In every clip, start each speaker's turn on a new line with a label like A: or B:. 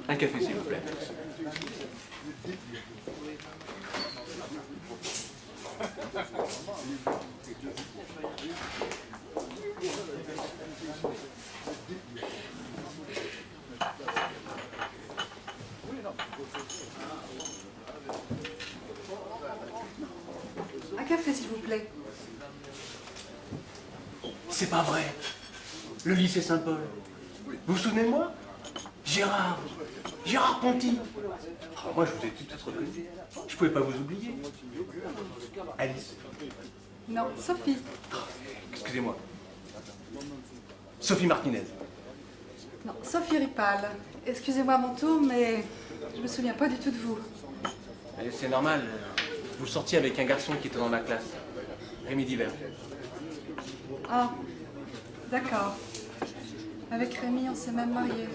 A: Un café, s'il vous plaît.
B: Un café, s'il vous plaît.
A: C'est pas vrai. Le lycée Saint-Paul. Vous vous souvenez de moi? Gérard Ponty. Oh, moi, je vous ai toutes reconnues. Je pouvais pas vous oublier. Alice.
B: Non, Sophie.
A: Excusez-moi. Sophie Martinez.
B: Non, Sophie Ripal. Excusez-moi à mon tour, mais je me souviens pas du tout de vous.
A: C'est normal. Vous sortiez avec un garçon qui était dans ma classe. Rémi Diver.
B: Ah, d'accord. Avec Rémi, on s'est même mariés.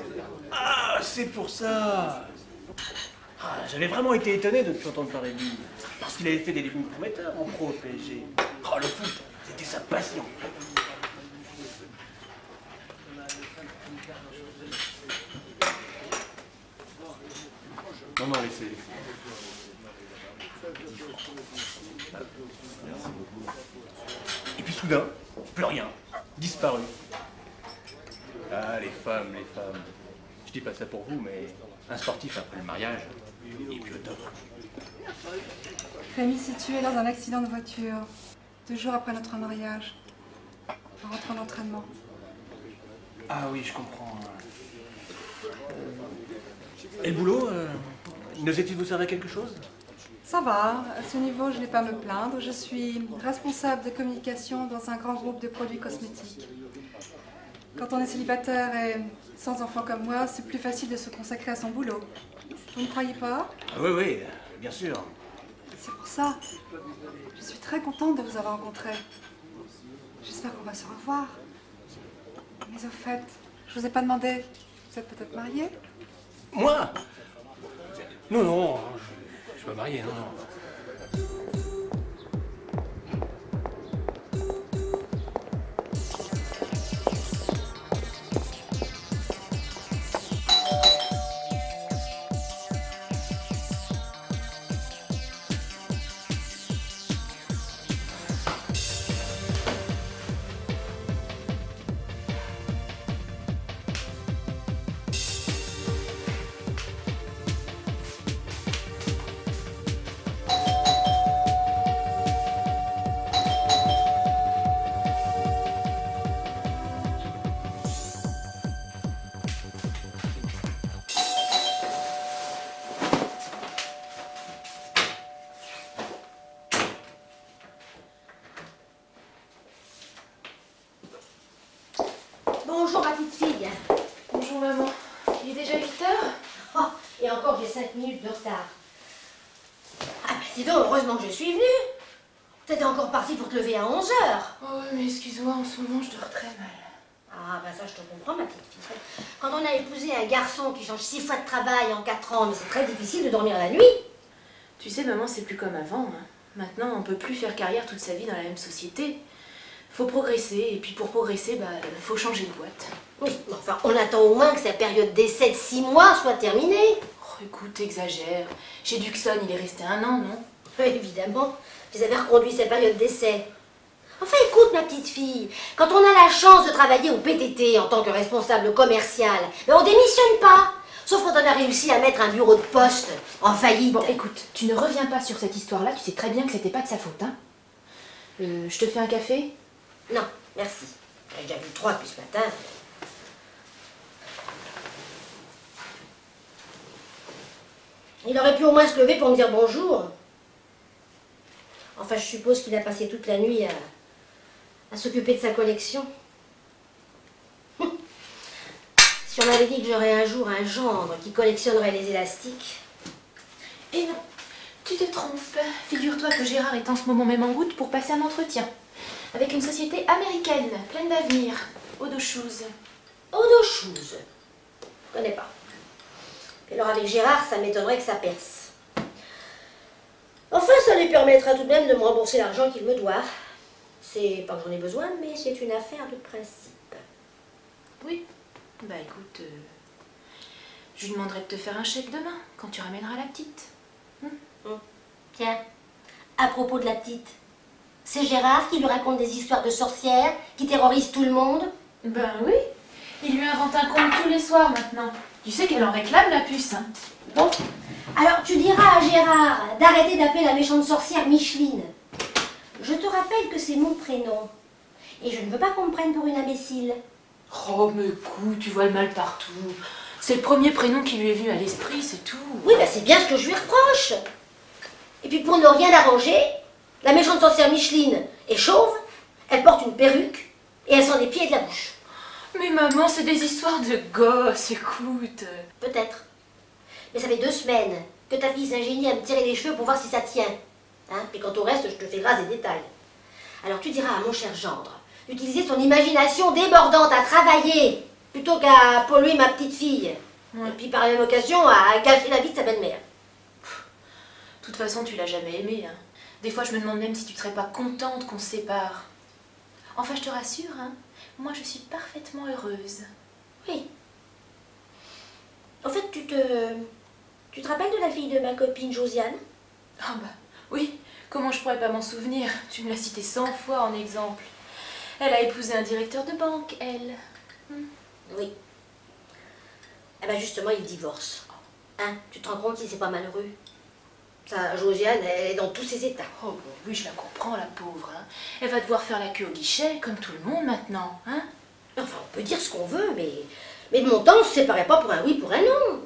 A: Ah, c'est pour ça. Ah, j'avais vraiment été étonné de ne plus entendre parler de lui. Parce qu'il avait fait des débuts prometteurs en pro au PSG. Oh, le foot, c'était sa passion. Non, laissez. Et puis soudain, plus rien. Disparu. Ah, les femmes. Je dis pas ça pour vous, mais un sportif après le mariage, il est plus au top.
B: Rémi s'est tué dans un accident de voiture, 2 jours après notre mariage, en rentrant d'entraînement.
A: Ah oui, je comprends. Et le boulot, nous étiez vous servir quelque chose?
B: Ça va, à ce niveau, je n'ai pas à me plaindre. Je suis responsable de communication dans un grand groupe de produits cosmétiques. Quand on est célibataire et sans enfant comme moi, c'est plus facile de se consacrer à son boulot. Vous ne croyez pas?
A: Oui, bien sûr.
B: C'est pour ça. Je suis très contente de vous avoir rencontré. J'espère qu'on va se revoir. Mais au fait, je vous ai pas demandé, vous êtes peut-être marié?
A: Moi? Non, je suis pas marié, non.
C: Bonjour ma petite fille.
D: Bonjour maman. Il est déjà 8 heures?
C: Oh, et encore j'ai 5 minutes de retard. Ah ben dis donc, heureusement que je suis venue. T'étais encore partie pour te lever à 11 heures.
D: Oh oui, mais excuse-moi, en ce moment je dors très mal.
C: Ah ben ça je te comprends ma petite fille. Quand on a épousé un garçon qui change 6 fois de travail en 4 ans, mais c'est très difficile de dormir la nuit.
D: Tu sais maman, c'est plus comme avant. Hein. Maintenant on peut plus faire carrière toute sa vie dans la même société. Faut progresser, et puis pour progresser, bah, faut changer de boîte.
C: Oui, mais enfin on attend au moins que sa période d'essai de 6 mois soit terminée.
D: Oh écoute, t'exagères. Chez Duxon, il est resté 1 an, non?
C: Oui, évidemment. Ils avaient reconduit sa période d'essai. Enfin, écoute, ma petite fille, quand on a la chance de travailler au PTT en tant que responsable commercial, ben on démissionne pas. Sauf quand on a réussi à mettre un bureau de poste en faillite.
D: Bon, écoute, tu ne reviens pas sur cette histoire-là, tu sais très bien que c'était pas de sa faute, hein. Je te fais un café?
C: Non, merci. J'ai déjà vu 3 depuis ce matin. Il aurait pu au moins se lever pour me dire bonjour. Enfin, je suppose qu'il a passé toute la nuit à s'occuper de sa collection. Si on m'avait dit que j'aurais un jour un gendre qui collectionnerait les élastiques.
D: Et non, tu te trompes. Figure-toi que Gérard est en ce moment même en route pour passer un entretien. Avec une société américaine, pleine d'avenir. Odo Shoes.
C: Odo Shoes. Je connais pas. Et alors avec Gérard, ça m'étonnerait que ça perce. Enfin, ça lui permettra tout de même de me rembourser l'argent qu'il me doit. C'est pas que j'en ai besoin, mais c'est une affaire de principe.
D: Oui. Bah écoute, Je lui demanderai de te faire un chèque demain, quand tu ramèneras la petite.
C: Tiens, à propos de la petite, c'est Gérard qui lui raconte des histoires de sorcières qui terrorisent tout le monde?
D: Ben oui, il lui invente un conte tous les soirs maintenant. Tu sais qu'elle en réclame, la puce. Hein.
C: Bon, alors tu diras à Gérard d'arrêter d'appeler la méchante sorcière Micheline. Je te rappelle que c'est mon prénom. Et je ne veux pas qu'on me prenne pour une imbécile.
D: Oh, mais écoute, tu vois le mal partout. C'est le premier prénom qui lui est venu à l'esprit, c'est tout.
C: Oui, ben c'est bien ce que je lui reproche. Et puis pour ne rien arranger, la méchante sorcière Micheline est chauve, elle porte une perruque et elle sent des pieds et de la bouche.
D: Mais maman, c'est des histoires de gosses, écoute.
C: Peut-être. Mais ça fait 2 semaines que ta fille s'ingénie à me tirer les cheveux pour voir si ça tient. Hein? Et quant au reste, je te fais grâce des détails. Alors tu diras à mon cher gendre d'utiliser son imagination débordante à travailler plutôt qu'à polluer ma petite fille.
D: Ouais.
C: Et puis par la même occasion à gâcher la vie de sa belle-mère.
D: De toute façon, tu l'as jamais aimé. Hein. Des fois, je me demande même si tu ne serais pas contente qu'on se sépare. Enfin, je te rassure, hein, moi je suis parfaitement heureuse.
C: Oui. En fait, tu te rappelles de la fille de ma copine Josiane?
D: Ah bah oui, comment je pourrais pas m'en souvenir? Tu me l'as citée 100 fois en exemple. Elle a épousé un directeur de banque, elle.
C: Oui. Eh ben justement, il divorce. Hein? Tu te rends compte si c'est pas malheureux? Ça, Josiane, elle est dans tous ses états.
D: Oh bah oui, je la comprends, la pauvre. Hein. Elle va devoir faire la queue au guichet, comme tout le monde maintenant. Hein?
C: Enfin, on peut dire ce qu'on veut, mais de mon temps, on se séparait pas pour un oui, pour un non.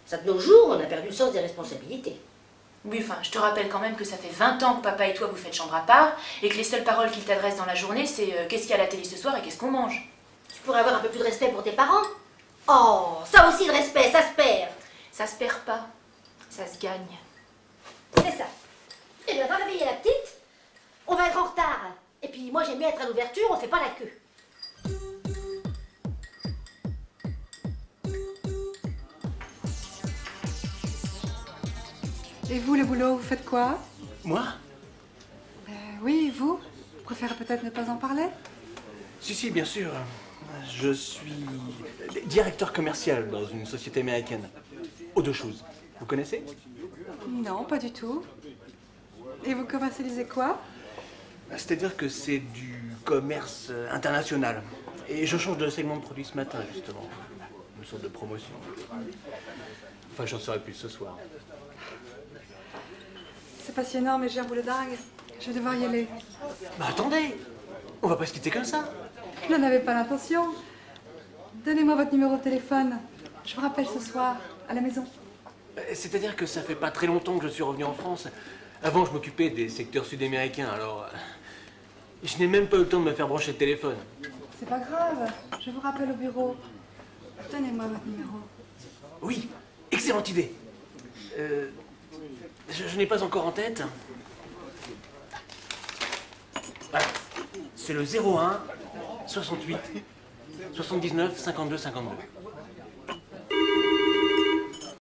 C: Ça, de nos jours, on a perdu le sens des responsabilités.
D: Oui, enfin, je te rappelle quand même que ça fait 20 ans que papa et toi vous faites chambre à part, et que les seules paroles qu'il t'adresse dans la journée, c'est qu'est-ce qu'il y a à la télé ce soir et qu'est-ce qu'on mange.
C: Tu pourrais avoir un peu plus de respect pour tes parents? Oh, ça aussi, le respect, ça se perd.
D: Ça se perd pas, ça se gagne.
C: C'est ça. Et bien, va réveiller la petite. On va être en retard. Et puis, moi, j'aime bien être à l'ouverture, on fait pas la queue.
B: Et vous, le boulot, vous faites quoi?
A: Moi?
B: Oui, vous? Vous préférez peut-être ne pas en parler?
A: Si, bien sûr. Je suis directeur commercial dans une société américaine. Eau de choses. Vous connaissez?
B: Non, pas du tout. Et vous commercialisez quoi?
A: C'est-à-dire que c'est du commerce international. Et je change de segment de produit ce matin, justement. Une sorte de promotion. Enfin, j'en saurai plus ce soir.
B: C'est passionnant, mais j'ai un boulot dingue. Je vais devoir y aller.
A: Bah attendez! On va pas se quitter comme ça.
B: Je n'en avais pas l'intention. Donnez-moi votre numéro de téléphone. Je vous rappelle ce soir, à la maison.
A: C'est-à-dire que ça fait pas très longtemps que je suis revenu en France. Avant, je m'occupais des secteurs sud-américains, alors... je n'ai même pas eu le temps de me faire brancher le téléphone.
B: C'est pas grave, je vous rappelle au bureau. Donnez-moi votre numéro.
A: Oui, excellente idée. Je n'ai pas encore en tête. Voilà. C'est le 01 68 79 52 52.